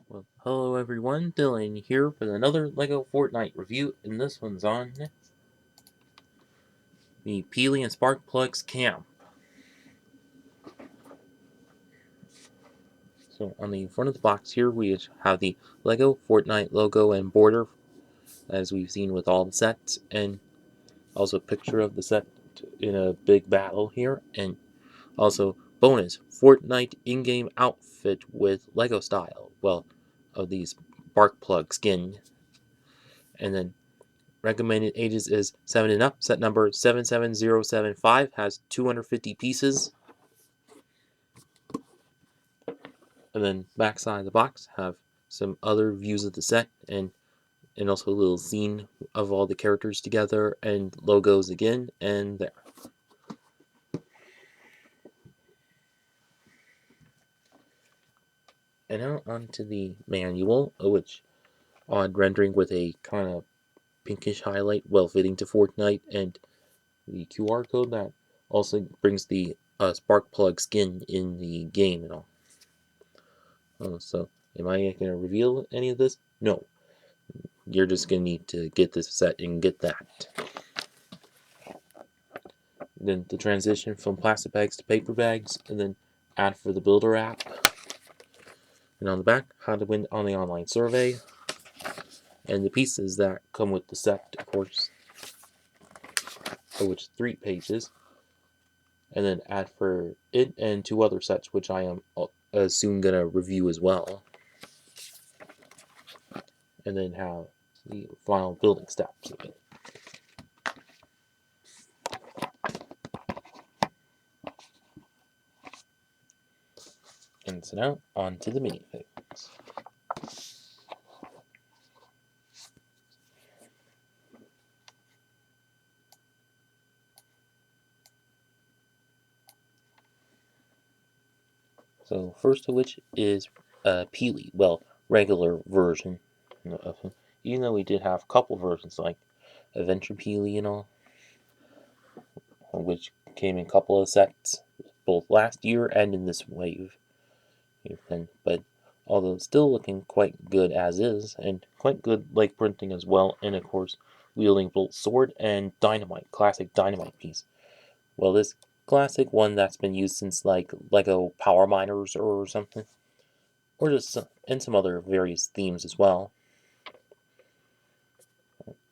Well, hello everyone, Dylan here with another LEGO Fortnite review, and this one's on the Peely and Sparkplug's camp. So on the front of the box here, we have the LEGO Fortnite logo and border, as we've seen with all the sets, and also a picture of the set in a big battle here, and also bonus Fortnite in-game outfit with LEGO style, well, of these Sparkplug skin, and then recommended ages is 7 and up. Set number 77075 has 250 pieces. And then backside of the box have some other views of the set and also a little scene of all the characters together and logos again and there. And now onto the manual, which odd rendering with a kind of pinkish highlight, well fitting to Fortnite, and the QR code that also brings the Sparkplug skin in the game and all. So, am I going to reveal any of this? No. You're just going to need to get this set and get that. Then the transition from plastic bags to paper bags, and then ad for the Builder app. And on the back, how to win on the online survey. And the pieces that come with the set, of course, which is 3 pages. And then ad for it and 2 other sets, which I am soon going to review as well. And then have the final building steps of it. And so now, on to the minifigs. So first of which is Peely, well, regular version. Even though we did have a couple versions like Adventure Peely and all, which came in a couple of sets, both last year and in this wave. But although still looking quite good as is, and quite good like printing as well, and of course wielding both sword and dynamite, classic dynamite piece. Well, this classic one that's been used since like Lego Power Miners or something, or just and some other various themes as well.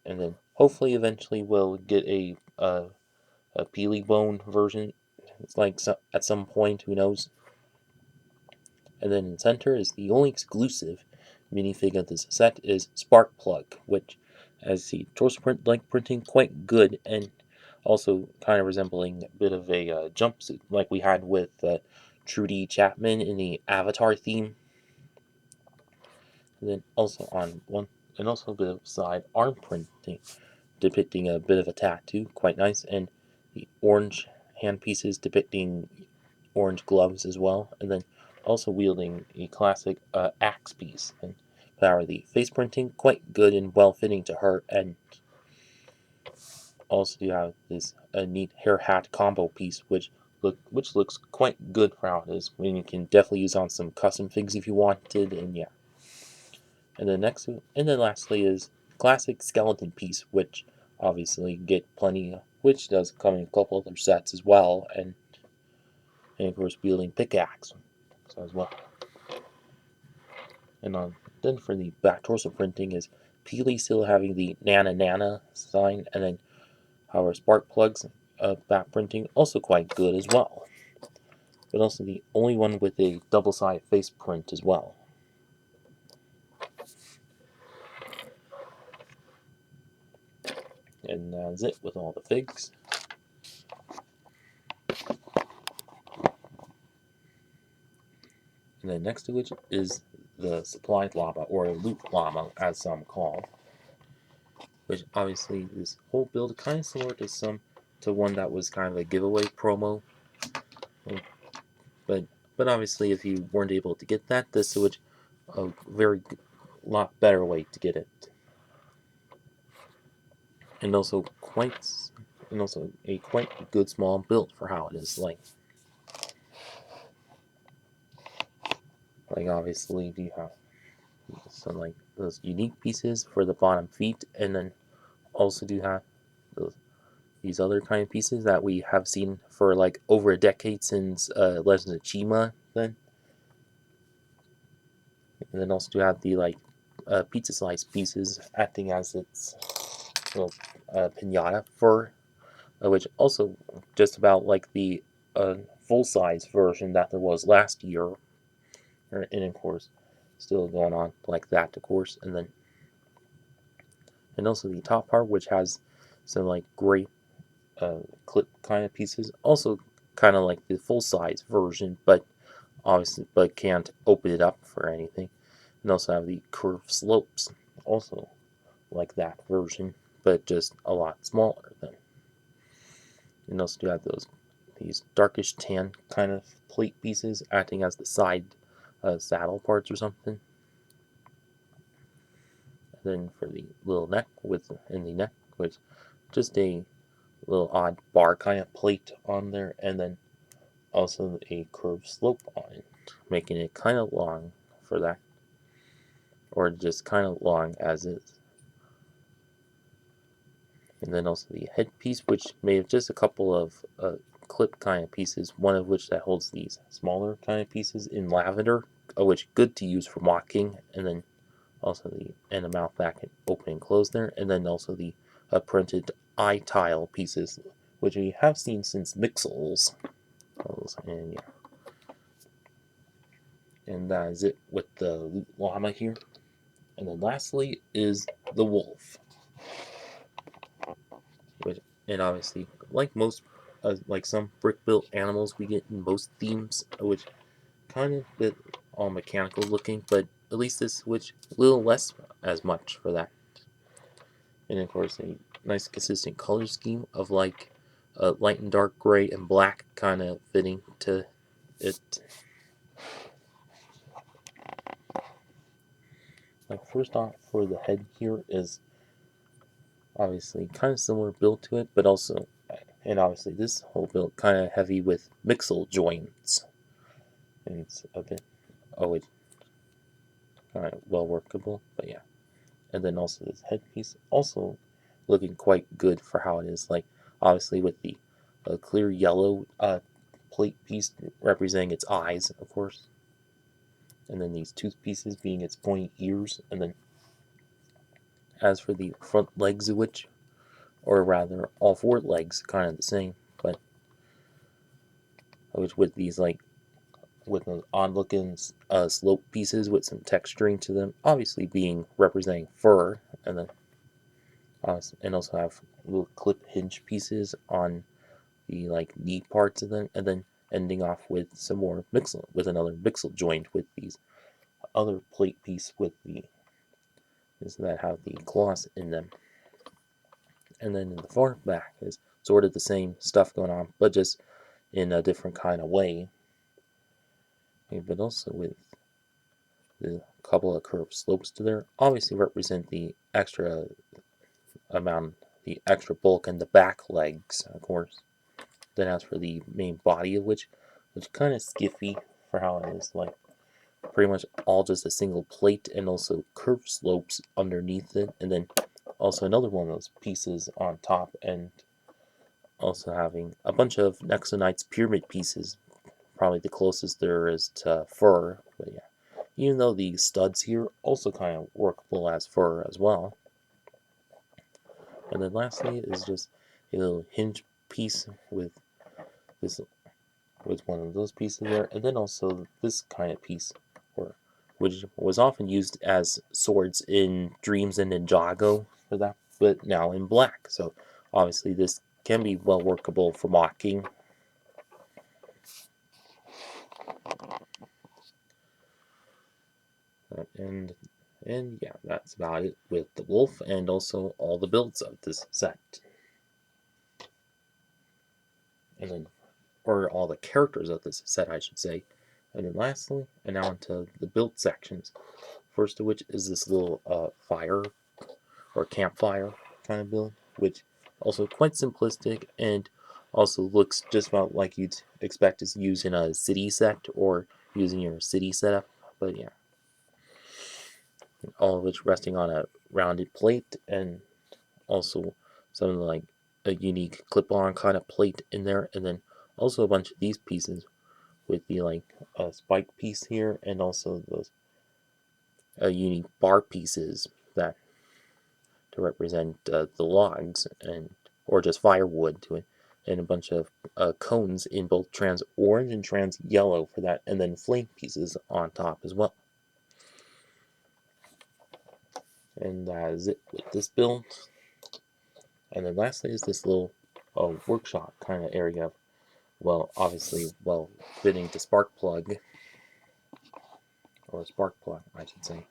And then hopefully eventually we'll get a Peely Bone version. It's like at some point, who knows? And then in the center is the only exclusive minifig of this set is Sparkplug, which, as the torso print like printing, quite good and also kind of resembling a bit of a jumpsuit like we had with Trudy Chapman in the Avatar theme. And then also on one, and also a bit of side arm printing, depicting a bit of a tattoo, quite nice, and the orange hand pieces depicting orange gloves as well, and then also wielding a classic axe piece. And power the face printing, quite good and well fitting to her, and also you have this neat hair hat combo piece, which looks quite good for how it is. When you can definitely use on some custom figs if you wanted, and yeah. And then lastly is classic skeleton piece, which obviously get plenty, which does come in a couple other sets as well, and of course wielding pickaxe so as well. And then for the back torso printing is Peely still having the Nana Nana sign, and then our Sparkplug's back printing also quite good as well, but also the only one with a double-sided face print as well. And that's it with all the figs. And then next to which is the supplied llama, or loot llama as some call, which obviously this whole build kind of similar to one that was kind of a giveaway promo, but obviously if you weren't able to get that, this was a very lot better way to get it, and also a quite good small build for how it is. Like obviously you have some like those unique pieces for the bottom feet, and then also do have those, these other kind of pieces that we have seen for like over a decade since Legends of Chima. And then also do have the like pizza slice pieces acting as its little pinata for which also just about like the full size version that there was last year, and of course still going on like that, of course, and also the top part which has some like gray clip kind of pieces, also kind of like the full size version, but obviously but can't open it up for anything. And also have the curved slopes, also like that version, but just a lot smaller than. And also do have these darkish tan kind of plate pieces acting as the side saddle parts or something. And then for the little neck with in the neck, with just a little odd bar kind of plate on there, and then also a curved slope on it, making it kind of long for that, or just kind of long as is. And then also the headpiece, which made of just a couple of clip kind of pieces, one of which that holds these smaller kind of pieces in lavender, which good to use for mocking, and then also the and a mouth that can open and close there, and then also the printed eye tile pieces, which we have seen since Mixels. And yeah, and that is it with the llama here. And then lastly is the wolf, which, and obviously, like most, like some brick built animals we get in most themes, which kind of bit all mechanical looking, but at least this, which a little less as much for that. And of course, a nice consistent color scheme of like light and dark gray and black kind of fitting to it. Like, first off, for the head here is obviously kind of similar build to it, but also, and obviously this whole build kind of heavy with mixel joints, and it's a bit, oh, it's kind of well workable, but yeah. And then also this headpiece also looking quite good for how it is, like obviously with the clear yellow plate piece representing its eyes, of course, and then these tooth pieces being its pointy ears, and then as for the front legs of which, or rather all four legs kind of the same, but which with these like with those odd looking slope pieces with some texturing to them, obviously being representing fur, and then and also have little clip hinge pieces on the like knee parts of them, and then ending off with some more mixel with another mixel joint with these other plate piece with the that have the claws in them. And then in the far back is sort of the same stuff going on, but just in a different kind of way. But also with the couple of curved slopes to there, obviously represent the extra amount, the extra bulk in the back legs, of course. Then as for the main body of which kind of skiffy for how it is, like pretty much all just a single plate and also curved slopes underneath it, and then also another one of those pieces on top, and also having a bunch of Nexonite's pyramid pieces, probably the closest there is to fur, but yeah. Even though the studs here also kind of workable as fur as well. And then lastly is just a little hinge piece with this with one of those pieces there, and then also this kind of piece, or which was often used as swords in Dreams and Ninjago for that, but now in black. So obviously this can be well workable for mocking. And yeah, that's about it with the wolf and also all the builds of this set. And then, or all the characters of this set, I should say. And then lastly, and now into the build sections. First of which is this little fire or campfire kind of build, which also quite simplistic and also looks just about like you'd expect to use in a city set or using your city setup. But yeah. all of which resting on a rounded plate, and also some like a unique clip-on kind of plate in there, and then also a bunch of these pieces with the like a spike piece here, and also those unique bar pieces that to represent the logs and or just firewood to it, and a bunch of cones in both trans orange and trans yellow for that, and then flame pieces on top as well. And that is it with this build. And then lastly is this little workshop kind of area. Well, obviously, well fitting to Sparkplug, or Sparkplug, I should say,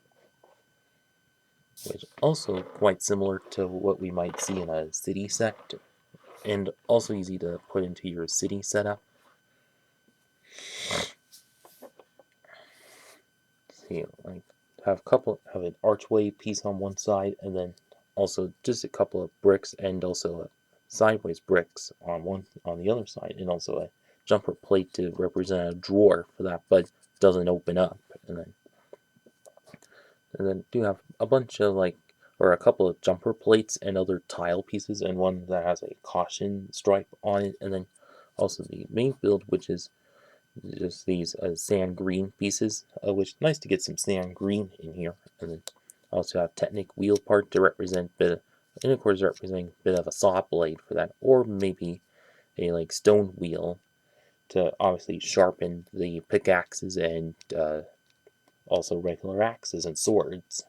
which also quite similar to what we might see in a city set, and also easy to put into your city setup. See, like have an archway piece on one side, and then also just a couple of bricks, and also a sideways bricks on the other side, and also a jumper plate to represent a drawer for that, but doesn't open up, and then do have a bunch of or a couple of jumper plates and other tile pieces, and one that has a caution stripe on it, and then also the main build, which is just these sand green pieces, which nice to get some sand green in here, and then also have Technic wheel part to represent and of course representing a bit of a saw blade for that, or maybe a stone wheel to obviously sharpen the pickaxes and also regular axes and swords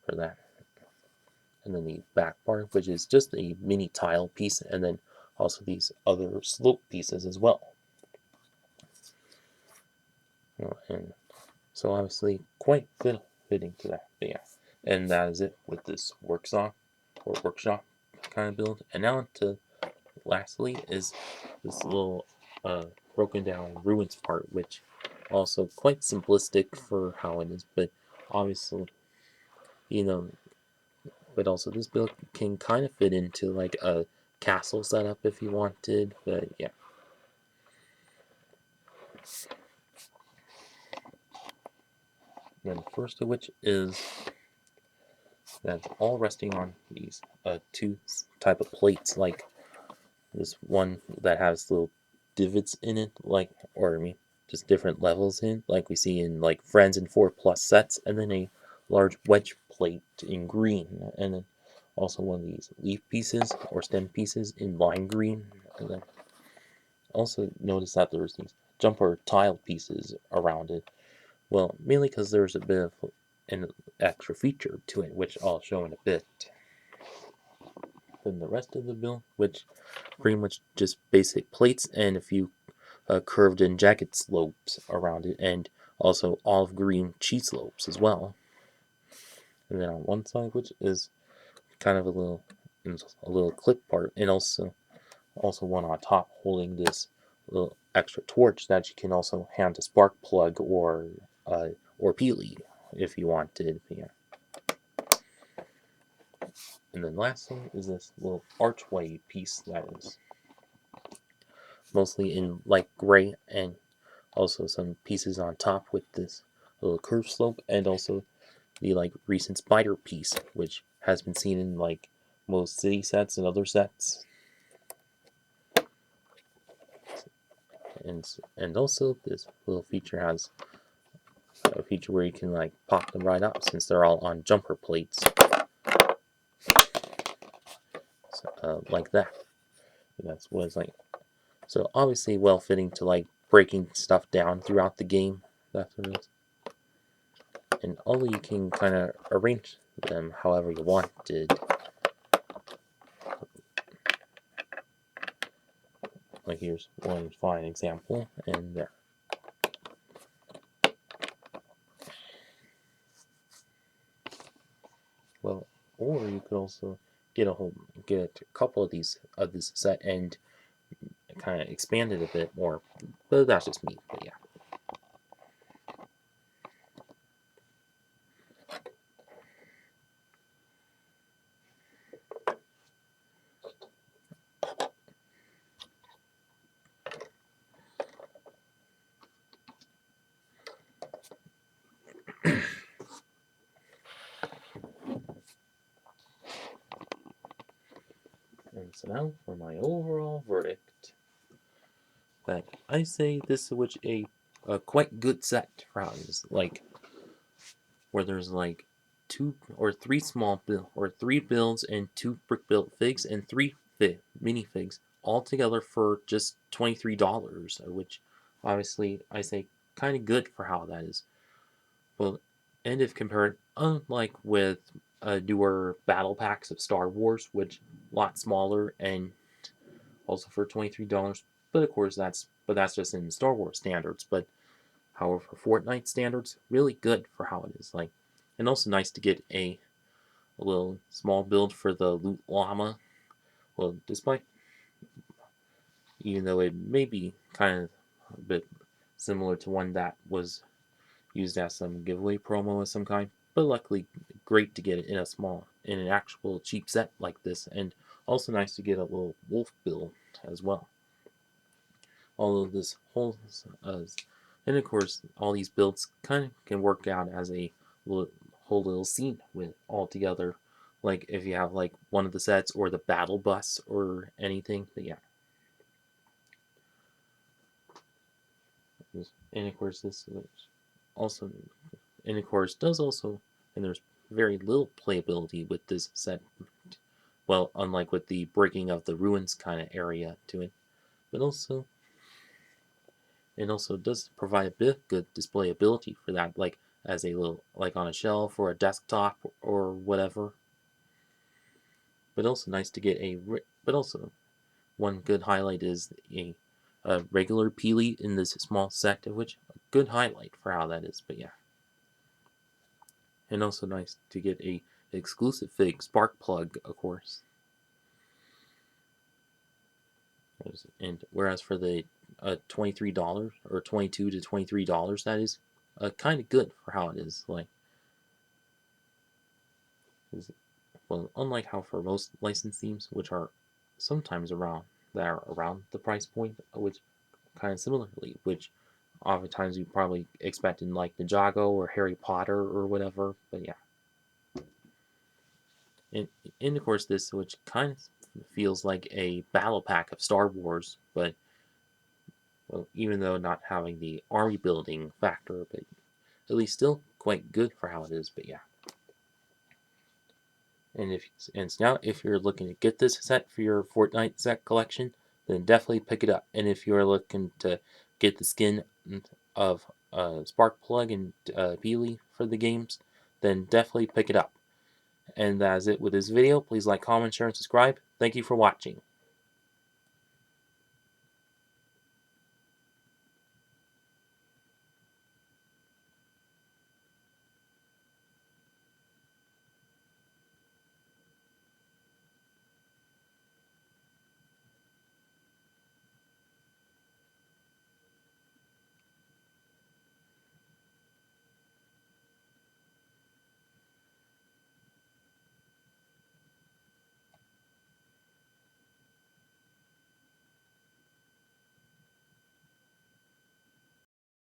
for that. And then the back part, which is just a mini tile piece, and then also these other slope pieces as well. And so obviously quite good fitting to that. But yeah, and that is it with this workshop kind of build. And now to lastly is this little broken down ruins part, which also quite simplistic for how it is, but obviously, you know, but also this build can kind of fit into like a castle setup if you wanted. But yeah, then first of which is that's all resting on these two type of plates, like this one that has little divots in it, or I mean, just different levels in, like we see in like Friends and 4+ sets, and then a large wedge plate in green, and then also one of these leaf pieces or stem pieces in lime green, and then also notice that there's these jumper tile pieces around it. Well, mainly because there's a bit of an extra feature to it, which I'll show in a bit. Then the rest of the build, which pretty much just basic plates and a few curved and jagged slopes around it, and also olive green cheese slopes as well. And then on one side, which is kind of a little clip part, and also one on top holding this little extra torch that you can also hand to Sparkplug or Peely if you wanted. Yeah. And then lastly is this little archway piece that is mostly in light gray, and also some pieces on top with this little curve slope, and also the recent spider piece, which has been seen in most city sets and other sets. And also this little feature has a feature where you can pop them right up, since they're all on jumper plates, so, like that. And that's what it's like. So obviously well fitting to breaking stuff down throughout the game. That's what it is. And although you can kind of arrange them however you wanted, like here's one fine example, and there. Well, or you could also get a couple of these of this set and kind of expand it a bit more, but that's just me. But yeah. So now for my overall verdict, that I say this is a quite good set for how it is. Like where there's like two or three three builds and two brick built figs and three mini figs all together for just $23, which obviously I say kind of good for how that is. Well, and if compared, unlike with newer battle packs of Star Wars, which a lot smaller and also for $23, but of course that's just in Star Wars standards. But however, for Fortnite standards, really good for how it is. Like, and also nice to get a little small build for the loot llama. Well, despite even though it may be kind of a bit similar to one that was used as some giveaway promo of some kind, but luckily great to get it in an actual cheap set like this, and also nice to get a little wolf build as well. Although this whole and of course all these builds kind of can work out as a whole little scene with all together, like if you have like one of the sets or the battle bus or anything. But yeah, and of course this also and of course does also and there's very little playability with this set, well, unlike with the breaking of the ruins kind of area to it, but also it also does provide a bit of good displayability for that, like as a little, like on a shelf or a desktop or whatever. But also nice to get but also one good highlight is a regular Peely in this small set, which a good highlight for how that is. But yeah, and also nice to get a exclusive fig Sparkplug, of course. And whereas for the $23 or $22 to $23, that is kind of good for how it is. Like, well, unlike how for most licensed themes, which are sometimes around that are around the price point, which kind of similarly, which oftentimes you probably expect in like Ninjago or Harry Potter or whatever. But yeah, and, and of course this, which kind of feels like a battle pack of Star Wars, but well, even though not having the army building factor, but at least still quite good for how it is. But yeah. And now if you're looking to get this set for your Fortnite set collection, then definitely pick it up. And if you're looking to get the skin of Sparkplug and Peely for the games, then definitely pick it up. And that's it with this video. Please like, comment, share, and subscribe. Thank you for watching.